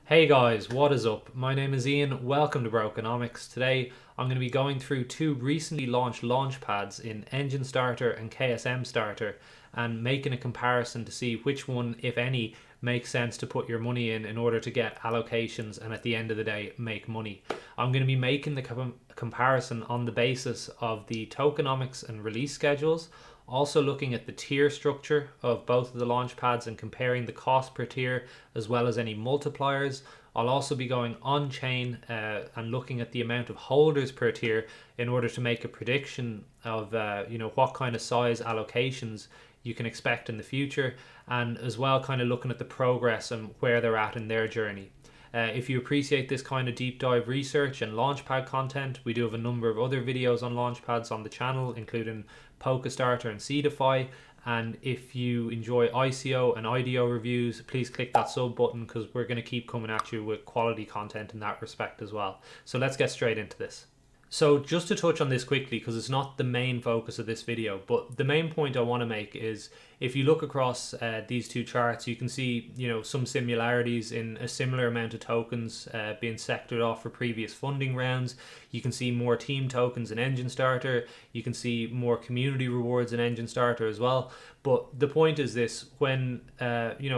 Hey guys, what is up? My name is Ian, welcome to Tokenomics. Today I'm going to be going through two recently launched Launchpads in Enjinstarter and ksmstarter and making a comparison to see which one, if any, makes sense to put your money in order to get allocations and at the end of the day make money. I'm going to be making the comparison on the basis of the tokenomics and release schedules, also looking at the tier structure of both of the launch pads and comparing the cost per tier as well as any multipliers. I'll also be going on chain and looking at the amount of holders per tier in order to make a prediction of what kind of size allocations you can expect in the future, and as well kind of looking at the progress and where they're at in their journey. If you appreciate this kind of deep dive research and launchpad content, we do have a number of other videos on launchpads on the channel, including Pokestarter and Seedify. And if you enjoy ICO and IDO reviews, please click that sub button because we're going to keep coming at you with quality content in that respect as well. So let's get straight into this. So just to touch on this quickly, because it's not the main focus of this video, but the main point I want to make is if you look across these two charts, you can see some similarities in a similar amount of tokens being sectored off for previous funding rounds. You can see more team tokens in Enjinstarter. You can see more community rewards in Enjinstarter as well. But the point is this: when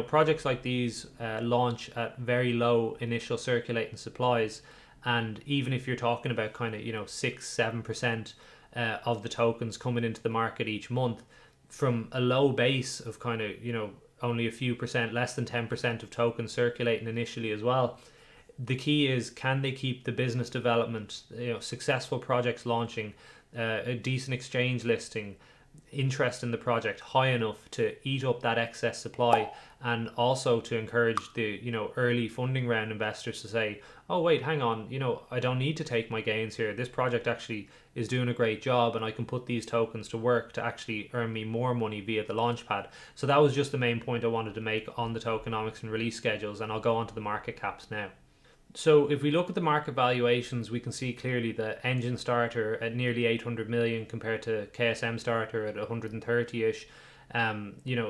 projects like these launch at very low initial circulating supplies, and even if you're talking about kind of 6-7% of the tokens coming into the market each month from a low base of kind of only a few percent, less than 10% of tokens circulating initially as well, the key is, can they keep the business development, successful projects launching, a decent exchange listing, interest in the project high enough to eat up that excess supply, and also to encourage the early funding round investors to say, oh wait, hang on, I don't need to take my gains here. This project actually is doing a great job and I can put these tokens to work to actually earn me more money via the Launchpad. So that was just the main point I wanted to make on the tokenomics and release schedules, and I'll go on to the market caps now. So if we look at the market valuations, we can see clearly that Enjinstarter at nearly 800 million compared to ksmstarter at 130-ish,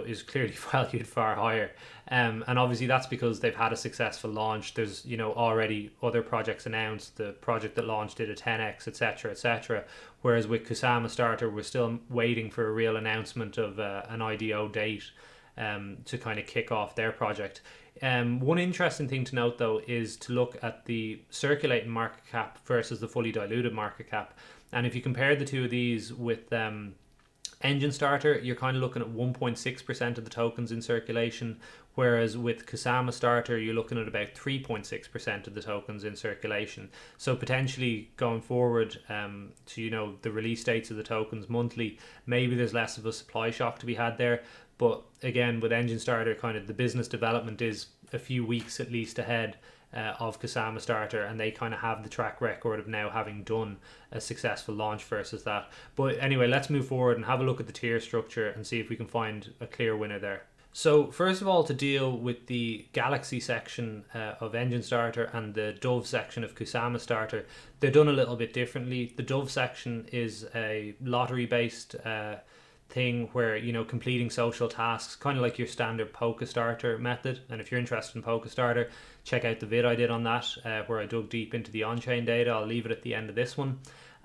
is clearly valued far higher. And obviously that's because they've had a successful launch. There's, already other projects announced. The project that launched did a 10x, etc., etc. Whereas with ksamastarter, we're still waiting for a real announcement of an IDO date to kind of kick off their project. One interesting thing to note though is to look at the circulating market cap versus the fully diluted market cap. And if you compare the two of these with Enjinstarter, you're kind of looking at 1.6% of the tokens in circulation, whereas with ksamastarter, you're looking at about 3.6% of the tokens in circulation. So potentially going forward to the release dates of the tokens monthly, maybe there's less of a supply shock to be had there. But again, with Enjinstarter, kind of the business development is a few weeks at least ahead of ksamastarter, and they kind of have the track record of now having done a successful launch versus that. But anyway, let's move forward and have a look at the tier structure and see if we can find a clear winner there. So first of all, to deal with the Galaxy section of Enjinstarter and the Dove section of ksamastarter, they're done a little bit differently. The Dove section is a lottery based thing where completing social tasks, kind of like your standard Pokestarter method. And if you're interested in Pokestarter, check out the vid I did on that where I dug deep into the on-chain data. I'll leave it at the end of this one.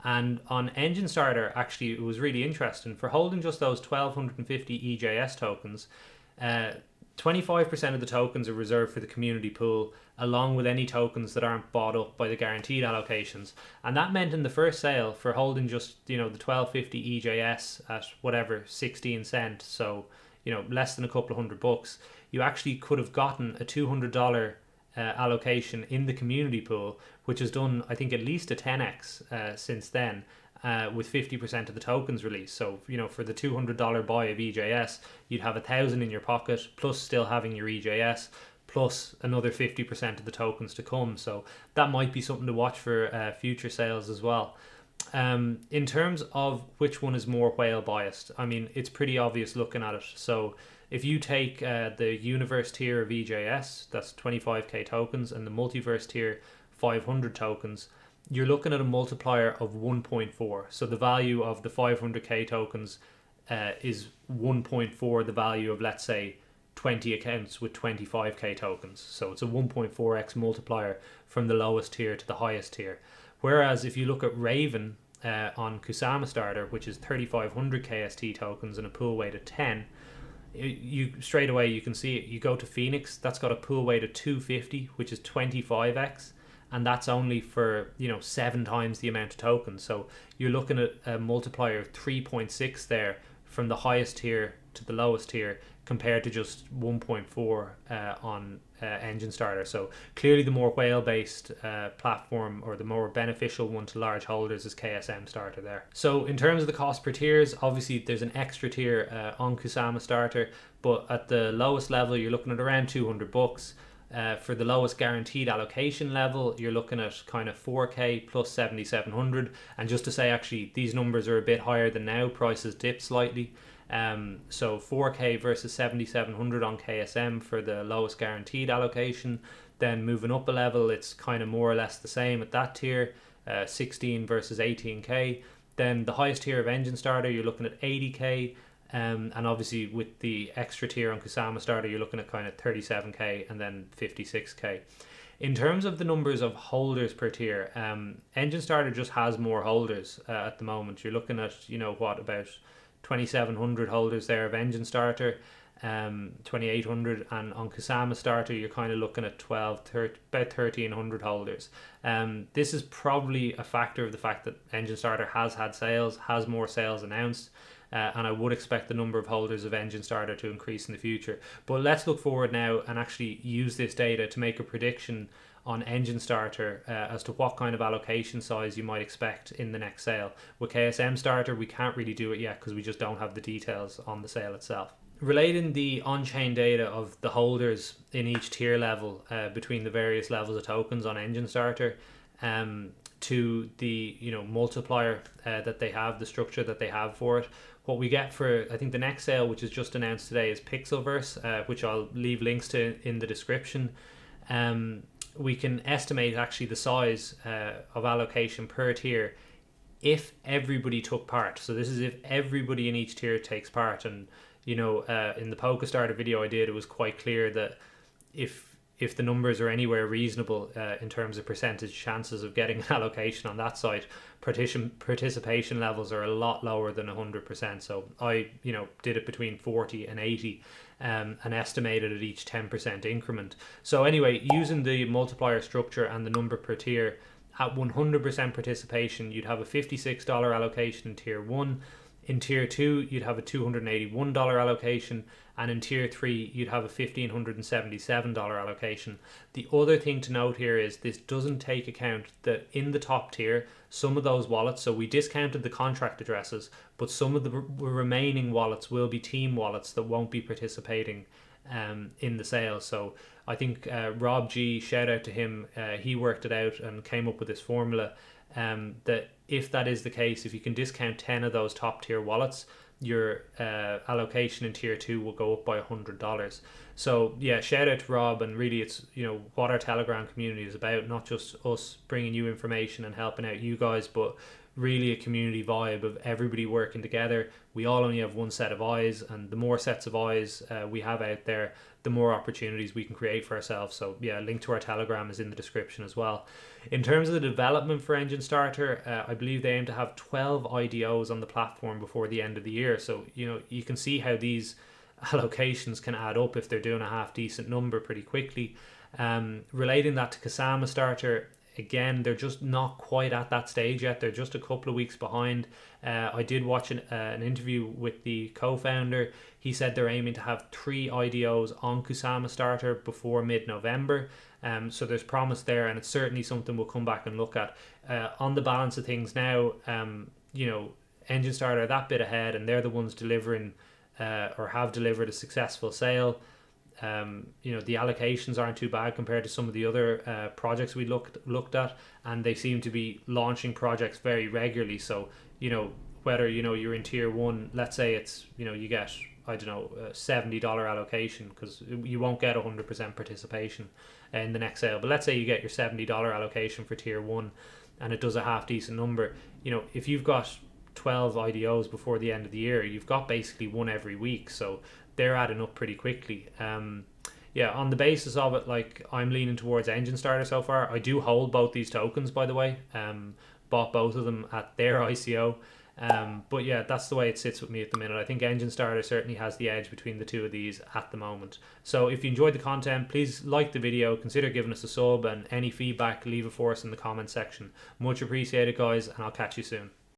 And on Enjinstarter, actually it was really interesting. For holding just those 1250 EJS tokens, 25% of the tokens are reserved for the community pool, along with any tokens that aren't bought up by the guaranteed allocations. And that meant in the first sale, for holding just the 1250 EJS at whatever 16 cents, so less than a couple of $100, you actually could have gotten a $200 allocation in the community pool, which has done I think at least a 10x since then. With 50% of the tokens released. So, for the $200 buy of EJS, you'd have 1,000 in your pocket, plus still having your EJS, plus another 50% of the tokens to come. So that might be something to watch for future sales as well. In terms of which one is more whale biased, I mean, it's pretty obvious looking at it. So if you take the universe tier of EJS, that's 25k tokens, and the multiverse tier, 500 tokens, you're looking at a multiplier of 1.4. So the value of the 500k tokens is 1.4 the value of, let's say, 20 accounts with 25k tokens. So it's a 1.4x multiplier from the lowest tier to the highest tier. Whereas if you look at Raven on ksmastarter, which is 3500 KST tokens and a pool weight of 10, you straight away you can see it. You go to Phoenix, that's got a pool weight of 250, which is 25x, and that's only for 7 times the amount of tokens. So you're looking at a multiplier of 3.6 there from the highest tier to the lowest tier, compared to just 1.4 on Enjinstarter. So clearly the more whale-based platform, or the more beneficial one to large holders, is ksmstarter there. So in terms of the cost per tiers, obviously there's an extra tier on ksmastarter, but at the lowest level you're looking at around $200. For the lowest guaranteed allocation level, you're looking at kind of 4k plus 7700. And just to say, actually these numbers are a bit higher than now, prices dipped slightly. So 4k versus 7700 on KSM for the lowest guaranteed allocation. Then moving up a level, it's kind of more or less the same at that tier, 16 versus 18k. Then the highest tier of Enjinstarter, you're looking at 80k. And obviously with the extra tier on ksamastarter, you're looking at kind of 37k and then 56k. In terms of the numbers of holders per tier, Enjinstarter just has more holders at the moment. You're looking at, about 2700 holders there of Enjinstarter, 2800, and on ksamastarter you're kind of looking at about 1300 holders. This is probably a factor of the fact that Enjinstarter has had sales, has more sales announced, and I would expect the number of holders of Enjinstarter to increase in the future. But let's look forward now and actually use this data to make a prediction on Enjinstarter as to what kind of allocation size you might expect in the next sale. With ksamastarter, we can't really do it yet because we just don't have the details on the sale itself. Relating the on-chain data of the holders in each tier level between the various levels of tokens on Enjinstarter, to the multiplier that they have, the structure that they have for it. What we get for, I think, the next sale, which is just announced today, is Pixelverse, which I'll leave links to in the description. We can estimate actually the size of allocation per tier if everybody took part. So this is if everybody in each tier takes part. And in the Pokestarter video I did, it was quite clear that if the numbers are anywhere reasonable in terms of percentage chances of getting an allocation on that site, participation levels are a lot lower than 100%. So I did it between 40 and 80 and estimated at each 10% increment. So anyway, using the multiplier structure and the number per tier, at 100% participation you'd have a $56 allocation in tier 1. In tier 2 you'd have a $281 allocation, and in tier 3 you'd have a $1,577 allocation. The other thing to note here is this doesn't take account that in the top tier, some of those wallets, so we discounted the contract addresses, but some of the remaining wallets will be team wallets that won't be participating in the sale. So I think Rob G, shout out to him, he worked it out and came up with this formula that if that is the case, if you can discount 10 of those top tier wallets, your allocation in tier 2 will go up by $100. So yeah, shout out to Rob, and really it's what our Telegram community is about, not just us bringing you information and helping out you guys, but really a community vibe of everybody working together. We all only have one set of eyes, and the more sets of eyes we have out there, the more opportunities we can create for ourselves. So yeah, link to our Telegram is in the description as well. In terms of the development for Enjinstarter, I believe they aim to have 12 IDOs on the platform before the end of the year. So you can see how these allocations can add up if they're doing a half decent number pretty quickly. Relating that to ksamastarter, again, they're just not quite at that stage yet. They're just a couple of weeks behind. I did watch an interview with the co-founder. He said they're aiming to have 3 IDOs on ksamastarter before mid-November. So there's promise there, and it's certainly something we'll come back and look at. On the balance of things now, Enjinstarter are that bit ahead, and they're the ones delivering or have delivered a successful sale. The allocations aren't too bad compared to some of the other projects we looked at, and they seem to be launching projects very regularly. So whether you're in tier 1, let's say it's you get a $70 allocation, because you won't get 100% participation in the next sale, but let's say you get your $70 allocation for tier 1 and it does a half decent number. If you've got 12 IDOs before the end of the year, you've got basically one every week. So they're adding up pretty quickly. Yeah, on the basis of it, like, I'm leaning towards Enjinstarter so far. I do hold both these tokens, by the way. Bought both of them at their ICO. But yeah, that's the way it sits with me at the minute. I think Enjinstarter certainly has the edge between the two of these at the moment. So if you enjoyed the content, please like the video, consider giving us a sub, and any feedback, leave it for us in the comment section. Much appreciated, guys, and I'll catch you soon.